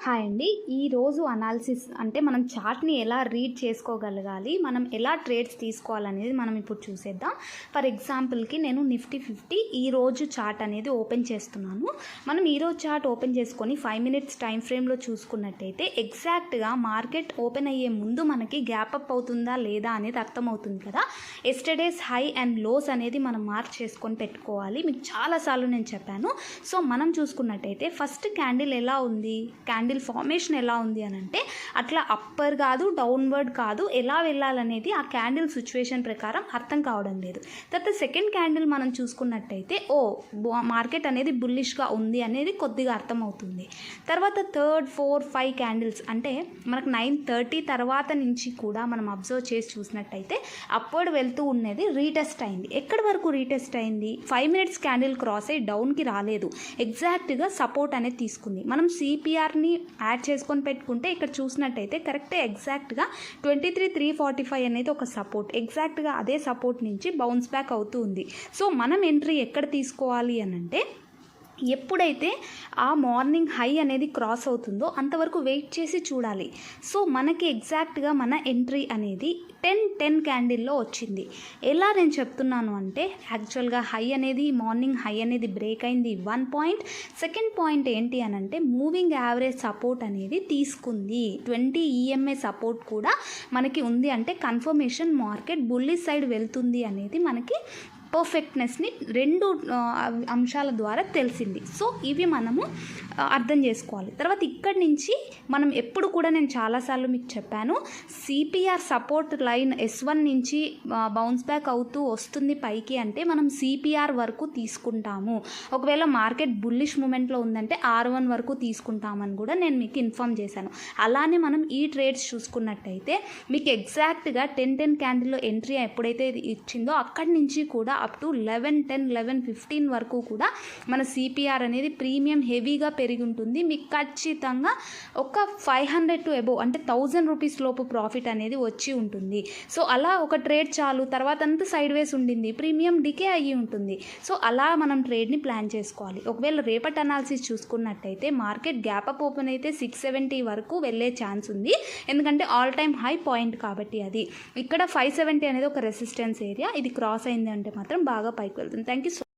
Hi అండి. ఈరోజు analysis అంటే మనం చార్ట్ని ఎలా రీడ్ చేసుకోగలగాలి, మనం ఎలా ట్రేడ్స్ తీసుకోవాలనేది మనం ఇప్పుడు చూసేద్దాం. ఫర్ ఎగ్జాంపుల్కి నేను నిఫ్టీ 50 ఈరోజు చార్ట్ అనేది ఓపెన్ చేస్తున్నాను. మనం ఈరోజు చార్ట్ ఓపెన్ చేసుకొని 5 మినిట్స్ టైం ఫ్రేమ్లో చూసుకున్నట్టయితే ఎగ్జాక్ట్గా మార్కెట్ ఓపెన్ అయ్యే ముందు మనకి గ్యాప్ అప్ అవుతుందా లేదా అనేది అర్థమవుతుంది కదా. ఎస్టర్డేస్ హై అండ్ లోస్ అనేది మనం మార్క్ చేసుకొని పెట్టుకోవాలి. మీకు చాలాసార్లు నేను చెప్పాను. సో మనం చూసుకున్నట్టయితే ఫస్ట్ క్యాండిల్ ఎలా ఉంది, క్యాండిల్ ఫార్మేషన్ ఎలా ఉంది అని అంటే అట్లా అప్పర్ కాదు డౌన్వర్డ్ కాదు, ఎలా వెళ్ళాలనేది ఆ క్యాండిల్ సిచ్యువేషన్ ప్రకారం అర్థం కావడం లేదు. తర్వాత సెకండ్ క్యాండిల్ మనం చూసుకున్నట్టయితే మార్కెట్ అనేది బుల్లిష్గా ఉంది అనేది కొద్దిగా అర్థమవుతుంది. తర్వాత థర్డ్ 4 5 క్యాండిల్స్ అంటే మనకు 9:30 తర్వాత నుంచి కూడా మనం అబ్జర్వ్ చేసి చూసినట్టయితే అప్వర్డ్ వెళ్తూ ఉన్నది రీటెస్ట్ అయింది. ఎక్కడి వరకు రీటెస్ట్ అయింది? 5 మినిట్స్ క్యాండిల్ క్రాస్ అయ్యి డౌన్కి రాలేదు, ఎగ్జాక్ట్గా సపోర్ట్ అనేది తీసుకుంది. మనం సిపిఆర్ని యాడ్ చేసుకొని పెట్టుకుంటే ఇక్కడ చూసినట్టయితే కరెక్ట్ ఎగ్జాక్ట్గా 23,345 అనేది ఒక సపోర్ట్, ఎగ్జాక్ట్గా అదే సపోర్ట్ నుంచి బౌన్స్ బ్యాక్ అవుతూ ఉంది. సో మనం ఎంట్రీ ఎక్కడ తీసుకోవాలి అని అంటే ఎప్పుడైతే ఆ మార్నింగ్ హై అనేది క్రాస్ అవుతుందో అంతవరకు వెయిట్ చేసి చూడాలి. సో మనకి ఎగ్జాక్ట్గా మన ఎంట్రీ అనేది 10 క్యాండిల్లో వచ్చింది. ఎలా నేను చెప్తున్నాను అంటే యాక్చువల్గా హై అనేది మార్నింగ్ హై అనేది బ్రేక్ అయింది 1 పాయింట్. సెకండ్ పాయింట్ ఏంటి అని అంటే మూవింగ్ యావరేజ్ సపోర్ట్ అనేది తీసుకుంది. 20 EMA సపోర్ట్ కూడా మనకి ఉంది. అంటే కన్ఫర్మేషన్ మార్కెట్ బుల్లిష్ సైడ్ వెళ్తుంది అనేది మనకి పర్ఫెక్ట్నెస్ని 2 అంశాల ద్వారా తెలిసింది. సో ఇవి మనము అర్థం చేసుకోవాలి. తర్వాత ఇక్కడి నుంచి మనం ఎప్పుడు కూడా నేను చాలాసార్లు మీకు చెప్పాను, సిపిఆర్ సపోర్ట్ లైన్ S1 నుంచి బౌన్స్ బ్యాక్ అవుతూ వస్తుంది పైకి అంటే మనం సిపిఆర్ వరకు తీసుకుంటాము. ఒకవేళ మార్కెట్ బుల్లిష్ మూమెంట్లో ఉందంటే R1 వరకు తీసుకుంటామని కూడా నేను మీకు ఇన్ఫామ్ చేశాను. అలానే మనం ఈ ట్రేడ్స్ చూసుకున్నట్టయితే మీకు ఎగ్జాక్ట్గా 10 క్యాండిల్లో ఎంట్రీ ఎప్పుడైతే ఇచ్చిందో అక్కడి నుంచి కూడా అప్ టు 11:10 11:15 వరకు కూడా మన సిపిఆర్ అనేది ప్రీమియం హెవీగా పెరిగి ఉంటుంది. మీకు ఖచ్చితంగా ఒక 500 టు అబోవ్ అంటే 1000 రూపీస్ లోపు ప్రాఫిట్ అనేది వచ్చి ఉంటుంది. సో అలా ఒక ట్రేడ్ చాలు, తర్వాత అంతా సైడ్ వేస్ ఉండింది, ప్రీమియం డికే అయ్యి ఉంటుంది. సో అలా మనం ట్రేడ్ని ప్లాన్ చేసుకోవాలి. ఒకవేళ రేపటి అనాలిసిస్ చూసుకున్నట్టయితే మార్కెట్ గ్యాప్ అప్ ఓపెన్ అయితే 670 వరకు వెళ్ళే ఛాన్స్ ఉంది. ఎందుకంటే ఆల్ టైమ్ హై పాయింట్ కాబట్టి అది ఇక్కడ 570 అనేది ఒక రెసిస్టెన్స్ ఏరియా. ఇది క్రాస్ అయింది అంటే మాత్రం బాగా పైకి వెళ్తుంది. Thank you so